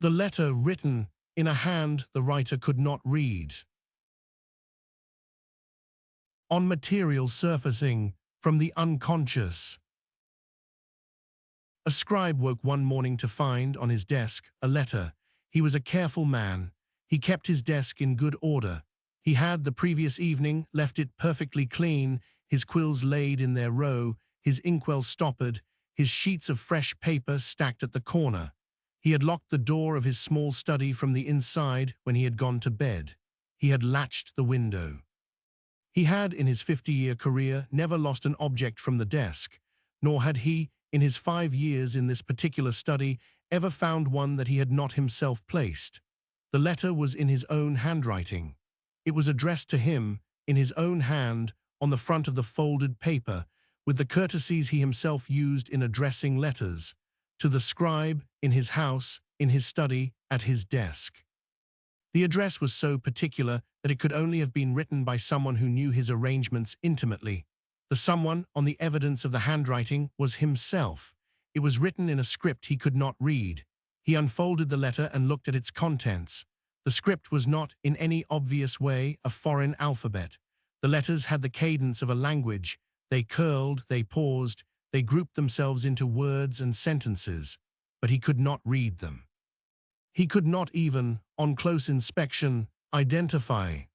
The letter written in a hand the writer could not read. On material surfacing from the unconscious. A scribe woke one morning to find on his desk a letter. He was a careful man. He kept his desk in good order. He had the previous evening left it perfectly clean, his quills laid in their row, his inkwell stoppered, his sheets of fresh paper stacked at the corner. He had locked the door of his small study from the inside when he had gone to bed. He had latched the window. He had, in his 50-year career, never lost an object from the desk, nor had he, in his 5 years in this particular study, ever found one that he had not himself placed. The letter was in his own handwriting. It was addressed to him, in his own hand, on the front of the folded paper, with the courtesies he himself used in addressing letters, to the scribe, in his house, in his study, at his desk. The address was so particular that it could only have been written by someone who knew his arrangements intimately. The someone, on the evidence of the handwriting, was himself. It was written in a script he could not read. He unfolded the letter and looked at its contents. The script was not, in any obvious way, a foreign alphabet. The letters had the cadence of a language. They curled, they paused, they grouped themselves into words and sentences, but he could not read them. He could not even, on close inspection, identify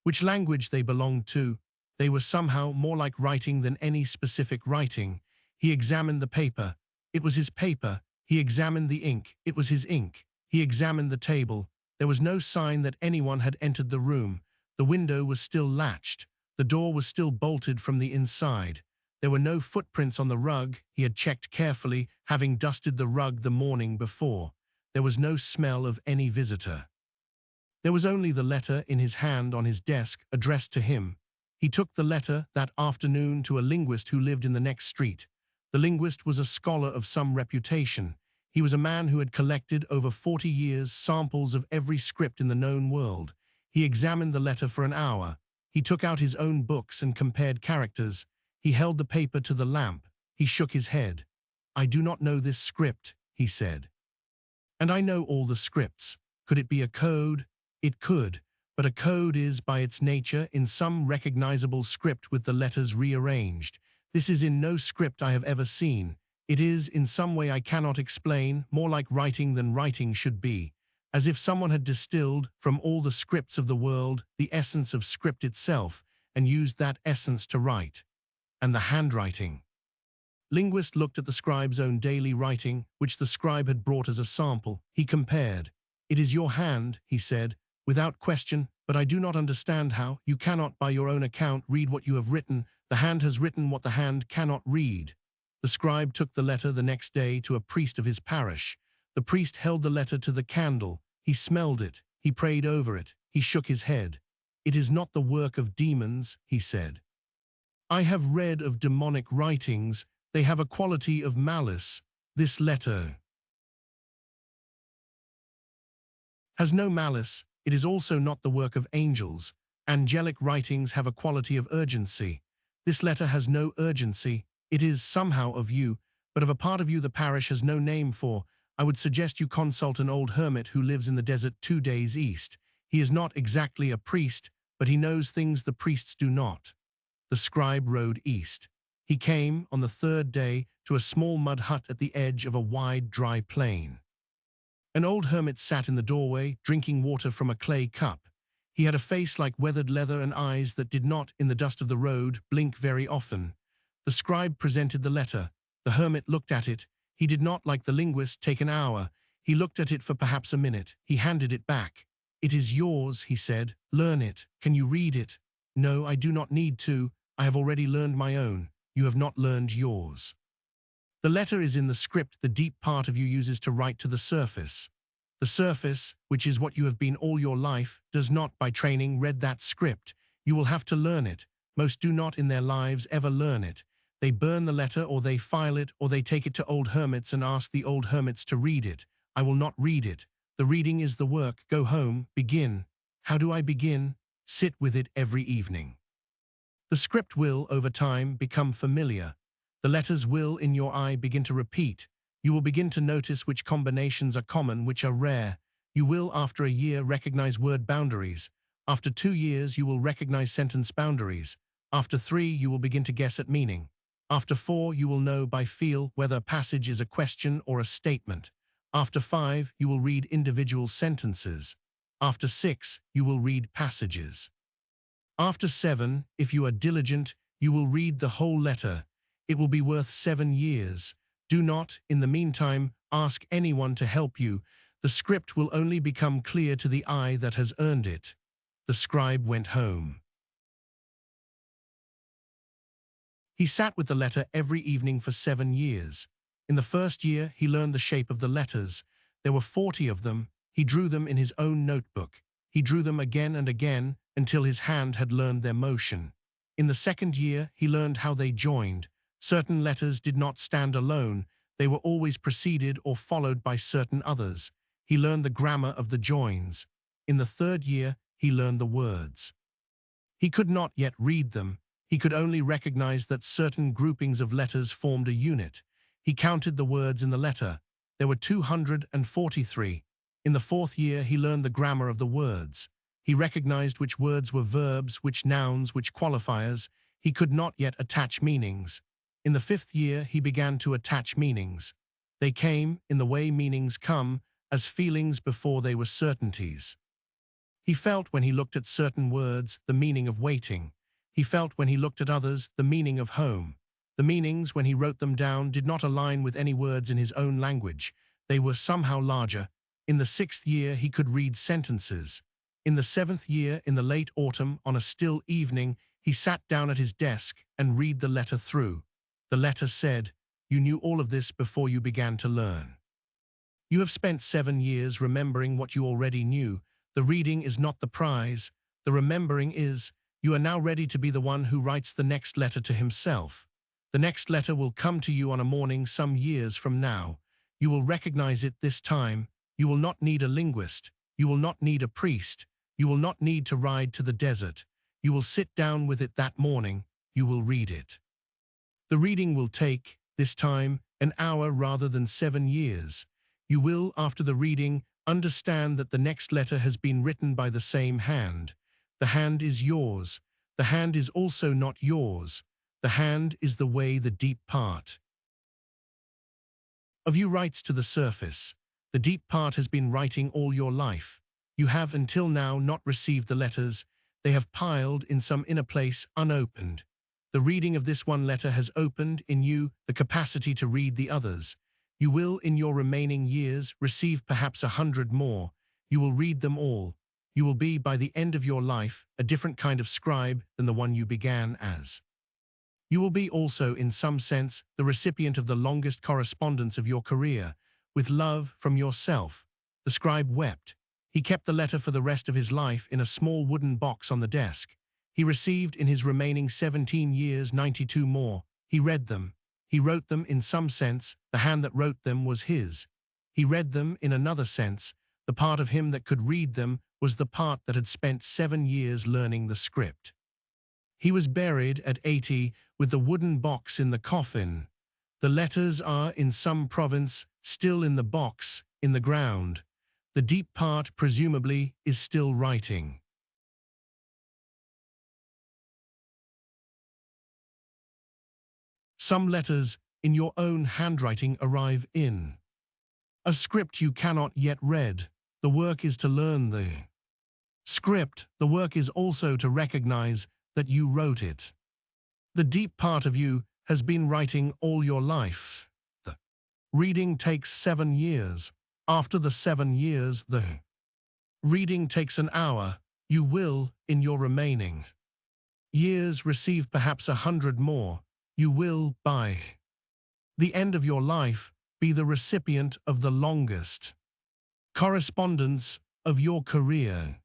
which language they belonged to. They were somehow more like writing than any specific writing. He examined the paper. It was his paper. He examined the ink. It was his ink. He examined the table. There was no sign that anyone had entered the room. The window was still latched. The door was still bolted from the inside. There were no footprints on the rug. He had checked carefully, having dusted the rug the morning before. There was no smell of any visitor. There was only the letter in his hand on his desk, addressed to him. He took the letter that afternoon to a linguist who lived in the next street. The linguist was a scholar of some reputation. He was a man who had collected over 40 years samples of every script in the known world. He examined the letter for an hour. He took out his own books and compared characters. He held the paper to the lamp. He shook his head. "I do not know this script," he said. "And I know all the scripts. Could it be a code? It could, but a code is, by its nature, in some recognizable script with the letters rearranged. This is in no script I have ever seen. It is, in some way I cannot explain, more like writing than writing should be, as if someone had distilled, from all the scripts of the world, the essence of script itself, and used that essence to write. And the handwriting." Linguist looked at the scribe's own daily writing, which the scribe had brought as a sample. He compared. "It is your hand," he said, "without question, but I do not understand how. You cannot, by your own account, read what you have written. The hand has written what the hand cannot read." The scribe took the letter the next day to a priest of his parish. The priest held the letter to the candle. He smelled it. He prayed over it. He shook his head. "It is not the work of demons," he said. "I have read of demonic writings. They have a quality of malice. This letter has no malice. It is also not the work of angels. Angelic writings have a quality of urgency. This letter has no urgency. It is somehow of you, but of a part of you the parish has no name for. I would suggest you consult an old hermit who lives in the desert 2 days east. He is not exactly a priest, but he knows things the priests do not." The scribe rode east. He came, on the 3rd day, to a small mud hut at the edge of a wide, dry plain. An old hermit sat in the doorway, drinking water from a clay cup. He had a face like weathered leather and eyes that did not, in the dust of the road, blink very often. The scribe presented the letter. The hermit looked at it. He did not, like the linguist, take an hour. He looked at it for perhaps a minute. He handed it back. "It is yours," he said. "Learn it. Can you read it?" "No, I do not need to. I have already learned my own. You have not learned yours. The letter is in the script the deep part of you uses to write to the surface. The surface, which is what you have been all your life, does not, by training, read that script. You will have to learn it. Most do not in their lives ever learn it. They burn the letter, or they file it, or they take it to old hermits and ask the old hermits to read it. I will not read it. The reading is the work. Go home, begin. How do I begin? Sit with it every evening. The script will, over time, become familiar. The letters will, in your eye, begin to repeat. You will begin to notice which combinations are common, which are rare. You will, after a year, recognize word boundaries. After 2 years, you will recognize sentence boundaries. After 3, you will begin to guess at meaning. After 4, you will know by feel whether a passage is a question or a statement. After 5, you will read individual sentences. After 6, you will read passages. After 7, if you are diligent, you will read the whole letter. It will be worth 7 years. Do not, in the meantime, ask anyone to help you. The script will only become clear to the eye that has earned it. The scribe went home. He sat with the letter every evening for 7 years. In the first year, he learned the shape of the letters. There were 40 of them. He drew them in his own notebook. He drew them again and again until his hand had learned their motion. In the second year, he learned how they joined. Certain letters did not stand alone. They were always preceded or followed by certain others. He learned the grammar of the joins. In the third year, he learned the words. He could not yet read them. He could only recognize that certain groupings of letters formed a unit. He counted the words in the letter. There were 243. In the fourth year, he learned the grammar of the words. He recognized which words were verbs, which nouns, which qualifiers. He could not yet attach meanings. In the fifth year, he began to attach meanings. They came, in the way meanings come, as feelings before they were certainties. He felt when he looked at certain words the meaning of waiting. He felt when he looked at others the meaning of home. The meanings, when he wrote them down, did not align with any words in his own language. They were somehow larger. In the sixth year, he could read sentences. In the seventh year, in the late autumn, on a still evening, he sat down at his desk and read the letter through. The letter said, "You knew all of this before you began to learn. You have spent 7 years remembering what you already knew. The reading is not the prize. The remembering is. You are now ready to be the one who writes the next letter to himself. The next letter will come to you on a morning some years from now. You will recognize it this time. You will not need a linguist. You will not need a priest. You will not need to ride to the desert. You will sit down with it that morning. You will read it. The reading will take, this time, an hour rather than 7 years. You will, after the reading, understand that the next letter has been written by the same hand. The hand is yours. The hand is also not yours. The hand is the way, the deep part of you writes to the surface. The deep part has been writing all your life. You have until now not received the letters. They have piled in some inner place unopened. The reading of this one letter has opened in you the capacity to read the others. You will, in your remaining years, receive perhaps 100 more. You will read them all. You will be, by the end of your life, a different kind of scribe than the one you began as. You will be also, in some sense, the recipient of the longest correspondence of your career, with love from yourself. The scribe wept. He kept the letter for the rest of his life in a small wooden box on the desk. He received in his remaining 17 years 92 more. He read them. He wrote them in some sense. The hand that wrote them was his. He read them in another sense. The part of him that could read them was the part that had spent 7 years learning the script. He was buried at 80 with the wooden box in the coffin. The letters are, in some province, still in the box, in the ground. The deep part, presumably, is still writing. Some letters, in your own handwriting, arrive in a script you cannot yet read. The work is to learn the script. The work is also to recognize that you wrote it. The deep part of you has been writing all your life. The reading takes 7 years. After the 7 years, the reading takes an hour. You will, in your remaining years, receive perhaps 100 more. You will, by the end of your life, be the recipient of the longest correspondence of your career.